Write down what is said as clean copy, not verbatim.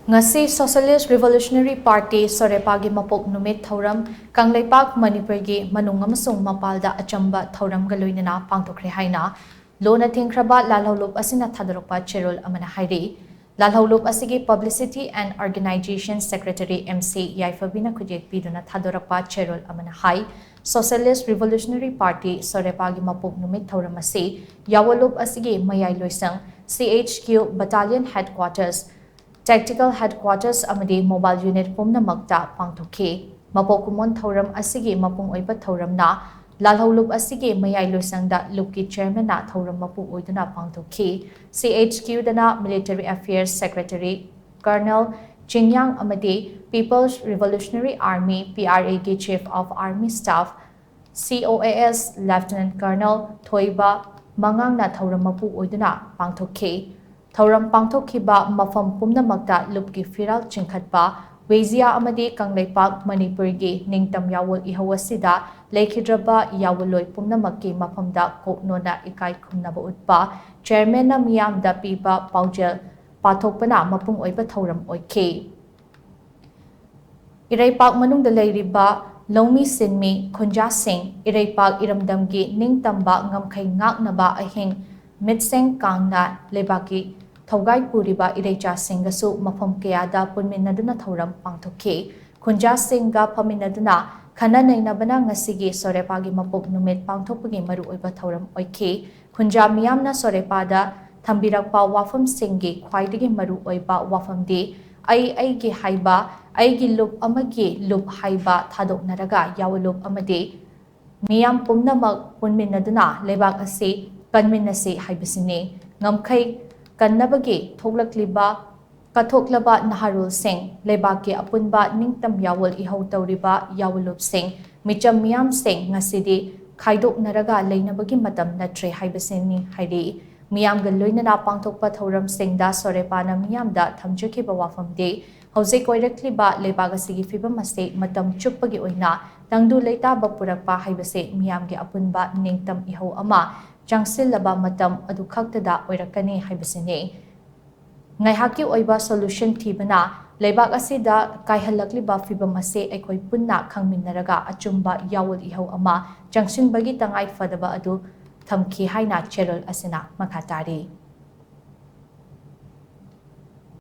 Ngasi Socialist Revolutionary Party Sorepa gi Mapok Numit Thouram Kangleipak Manipur-gi Manung Amasung Mapal da achamba Thouram ga loinana Pangthokkhre haina lona thingkhraba lalhoulup asina thadorakpa cherol amana hairi lalhoulup asigi Publicity and Organization Secretary MC Yaifabina Kujek piduna thadorakpa cherol amana hai Socialist Revolutionary Party Sorepa gi Mapok Numit Thouram asi yawalup asigi mayai loisang CHQ Battalion Headquarters Tactical Headquarters amadi Mobile Unit pumnamakta Pangthokkhre Mapok Numit Thouram asigi mapung oiba Thouram na lalhoulup asigi mayai loisangda lupki chairman na Thouram mapu oiduna Pangthokkhre CHQ dana Military Affairs Secretary Colonel Chingyang amadi People's Revolutionary Army PRA ki Chief of Army Staff COAS Lieutenant Colonel Thoiba Mangang na Thouram mapu oiduna Pangthokkhre Thouram Pangthokhiba mafam pumnamakta lupki firal chingkhatpa Wezia amadi Kangleipak Manipur-gi ningtam yawol ihawasida lekhidraba yawoloi pumnamakki mafamda koknona ikai khumnaba utpa chairman na miyamda piba paujel pathokpana mapung oiba Thouram oikhe Iraipak manungda leiriba Lomi Sinmi Khunja Singh Iraipak Iramdamgi ningtamba ngamkhai ngaknaba ahing mitseng kangna lebaki Thogai Puriba Irecha Singasu Mafam Kayada Punminaduna Thouram Pangthokkhre Khunja Singha Paminaduna Khana Nainabana Ngasigi Sorepa gi Mapok Numit Pangthokpagi Maru Oiba Thouram Oikhe Khunja Miyamna Sorepada Thambirakpa Wafam Singhi Khwaidagi Maru Oiba Wafamdi Aigi Haiba Aigi Lup Amagi Lup Haiba Thadoknaraga Yawulup Amadi Miyam Pumnamak Punminaduna Lebak Ase Kanminase Haibasine Ngamkhai Kannabagi Thoglakliba Kathoklaba Naharul Singh Lebaki Apunba Ningtam Yawol Ihau Tauriba Yawulup Singh Micham Miyam Singh Ngasidi Khaidok Naraga Leinabagi Matam Natre Haibasini Hairi Miyam Galoinana Pangthokpa Thouram Singh da Sorepana Miyam da Thamjakiba Wafamde Hauze Koirakliba Lebagasigi Fibamase Matam Chupagi Oina Tangdu Leita Bapurakpa Haibase Miyamgi Apunba Ningtam Ihau Ama Jangsilaba matam adu khaktada oirakani haibasine ngaihaki oiba solution thibana lebak asida kaihalakliba fibam ase aikoi punna khangminnaraga achumba yawul ihau ama jangsinbagi tangai fadaba adu thamki haina cherol asina makhatari